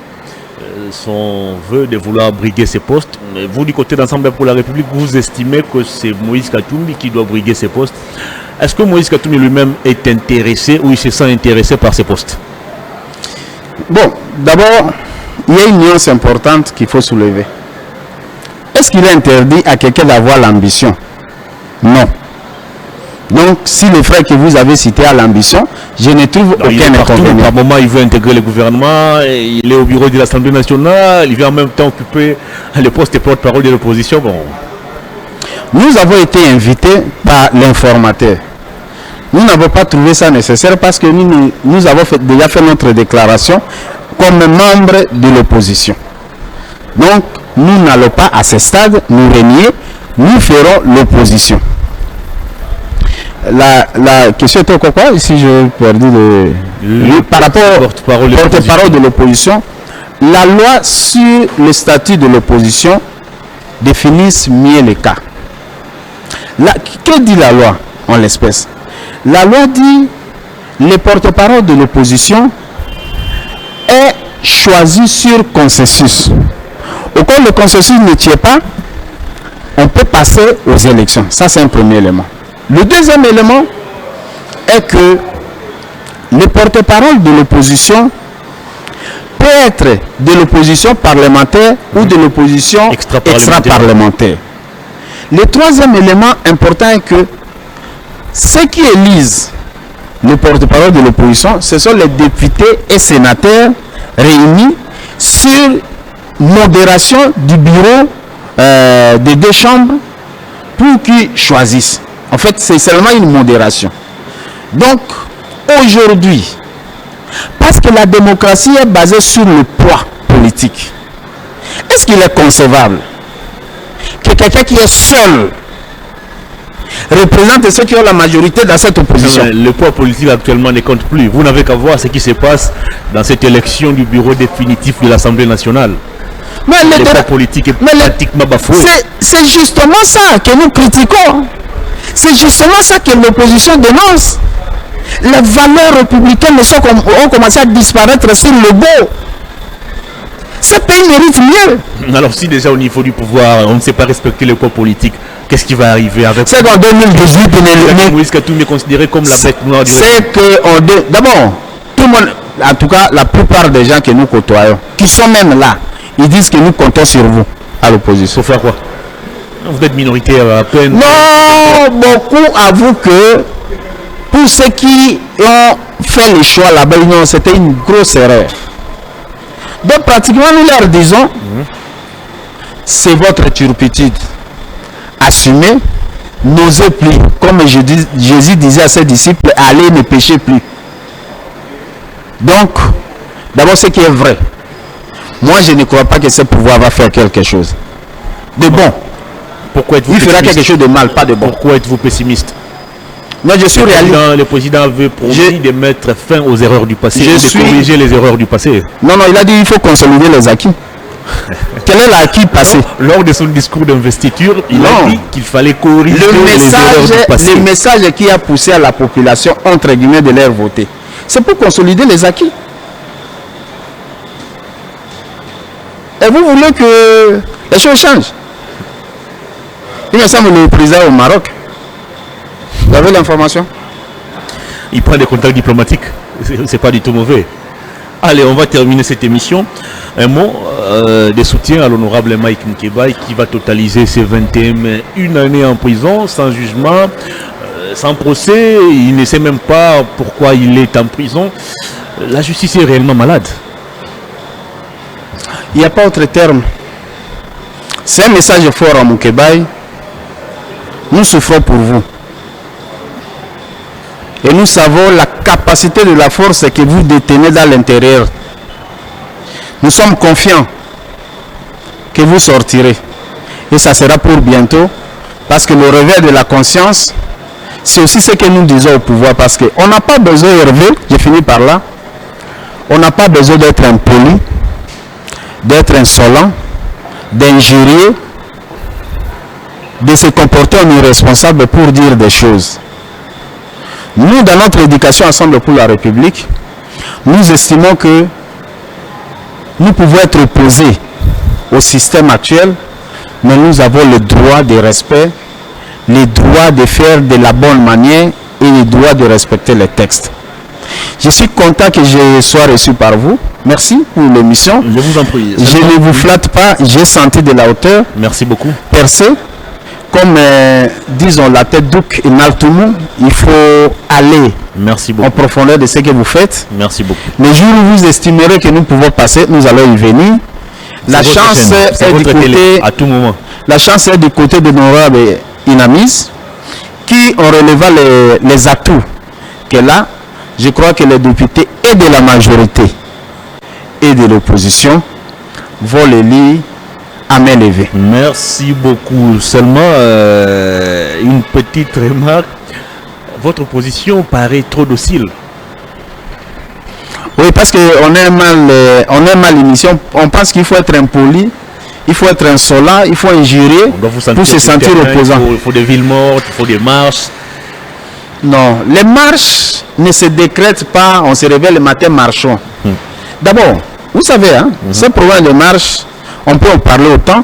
son vœu de vouloir briguer ses postes. Vous, du côté d'Ensemble pour la République, vous estimez que c'est Moïse Katumbi qui doit briguer ses postes. Est-ce que Moïse Katumbi lui-même est intéressé ou il se sent intéressé par ses postes? Bon, d'abord, il y a une nuance importante qu'il faut soulever. Est-ce qu'il est interdit à quelqu'un d'avoir l'ambition? Non. Donc, si le frère que vous avez cité a l'ambition, je ne trouve aucun inconvénient. Par moment, il veut intégrer le gouvernement, il est au bureau de l'Assemblée nationale, il veut en même temps occuper le poste de porte-parole de l'opposition. Bon. Nous avons été invités par l'informateur. Nous n'avons pas trouvé ça nécessaire parce que nous avons déjà fait notre déclaration comme membre de l'opposition. Donc, nous n'allons pas à ce stade nous renier, nous ferons l'opposition. La question était quoi ici, j'ai perdu par rapport au porte-parole de l'opposition. La loi sur le statut de l'opposition définit mieux les cas. Que dit la loi en l'espèce? La loi dit le porte-parole de l'opposition est choisi sur consensus. Au cas où le consensus ne tient pas, on peut passer aux élections. Ça, c'est un premier élément. Le deuxième élément est que le porte-parole de l'opposition peut être de l'opposition parlementaire ou de l'opposition extra-parlementaire. Le troisième élément important est que ceux qui élisent le porte-parole de l'opposition, ce sont les députés et sénateurs réunis sur modération du bureau des deux chambres pour qu'ils choisissent. En fait, c'est seulement une modération. Donc, aujourd'hui, parce que la démocratie est basée sur le poids politique, est-ce qu'il est concevable que quelqu'un qui est seul représente ceux qui ont la majorité dans cette opposition? Le poids politique actuellement ne compte plus. Vous n'avez qu'à voir ce qui se passe dans cette élection du bureau définitif de l'Assemblée nationale. Mais le poids politique est pratiquement bafoué. C'est justement ça que nous critiquons. C'est justement ça que l'opposition dénonce. Les valeurs républicaines ont commencé à disparaître sur le dos. Ce pays mérite mieux. Alors si déjà au niveau du pouvoir, on ne sait pas respecter le poids politique, qu'est-ce qui va arriver avec... C'est qu'en 2018, Moïse Katumbi est considéré comme la bête noire du régime. C'est que, d'abord, tout le monde, en tout cas la plupart des gens que nous côtoyons, qui sont même là, ils disent que nous comptons sur vous, à l'opposition. Pour faire quoi? Vous êtes minoritaire à peine. Non, beaucoup avouent que pour ceux qui ont fait le choix là-bas, c'était une grosse erreur. Donc pratiquement nous leur disons, c'est votre turpitude. Assumez, n'osez plus. Comme Jésus disait à ses disciples, allez, ne péchez plus. Donc, d'abord ce qui est vrai. Moi je ne crois pas que ce pouvoir va faire quelque chose de bon. Pourquoi êtes-vous Il fera quelque chose de mal, pas de bon. Pourquoi êtes-vous pessimiste? Moi je suis réaliste. Le président veut promis de mettre fin aux erreurs du passé, de corriger les erreurs du passé. Non, il a dit qu'il faut consolider les acquis. Quel est l'acquis passé? Lors de son discours d'investiture, il a dit qu'il fallait corriger les erreurs du passé. Le message qui a poussé à la population, entre guillemets, de leur voter, c'est pour consolider les acquis. Et vous voulez que les choses changent? Il me semble le président au Maroc. Vous avez l'information? Il prend des contacts diplomatiques. C'est pas du tout mauvais. Allez, on va terminer cette émission. Un mot de soutien à l'honorable Mike Mkebai qui va totaliser ses 21 années en prison, sans jugement, sans procès. Il ne sait même pas pourquoi il est en prison. La justice est réellement malade. Il n'y a pas autre terme. C'est un message fort à Mkebai. Nous souffrons pour vous. Et nous savons la capacité de la force que vous détenez dans l'intérieur. Nous sommes confiants que vous sortirez. Et ça sera pour bientôt. Parce que le réveil de la conscience, c'est aussi ce que nous disons au pouvoir. Parce qu'on n'a pas besoin, Hervé, j'ai fini par là, on n'a pas besoin d'être impoli, d'être insolent, d'injurier, de se comporter en irresponsable pour dire des choses. Nous, dans notre éducation Ensemble pour la République, nous estimons que nous pouvons être opposés au système actuel, mais nous avons le droit de respect, le droit de faire de la bonne manière et le droit de respecter les textes. Je suis content que je sois reçu par vous. Merci pour l'émission. Je vous en prie. Je ne vous flatte pas, j'ai senti de la hauteur. Merci beaucoup. Percé. Comme disons la tête d'Ouk et Naltoumou, il faut aller en profondeur de ce que vous faites. Merci beaucoup. Le jour où vous estimerez que nous pouvons passer, nous allons y venir. La chance est du côté, à tout moment. La chance est du côté de l'honorable Inamis, qui ont relevé les atouts que là, je crois que les députés et de la majorité et de l'opposition vont les lire à main levée. Merci beaucoup. Seulement une petite remarque. Votre position paraît trop docile. Oui, parce qu'on aime mal l'émission. On pense qu'il faut être impoli, il faut être insolent, il faut injurier pour se sentir opposant. Il faut des villes mortes, il faut des marches. Non, les marches ne se décrètent pas, on se réveille le matin, marchons. D'abord, vous savez, hein, ce problème de marche, on peut en parler autant.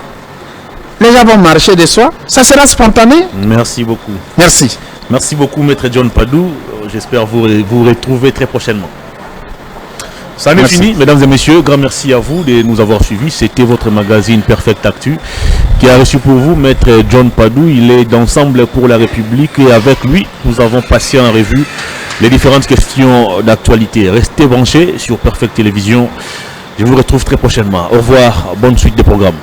Les gens vont marcher de soi, ça sera spontané. Merci beaucoup. Merci. Merci beaucoup, Maître John Padou. J'espère vous retrouver très prochainement. Ça n'est fini, mesdames et messieurs. Grand merci à vous de nous avoir suivis. C'était votre magazine Perfect Actu qui a reçu pour vous Maître John Padou. Il est d'Ensemble pour la République et avec lui, nous avons passé en revue les différentes questions d'actualité. Restez branchés sur Perfect Télévision. Je vous retrouve très prochainement. Au revoir. Bonne suite des programmes.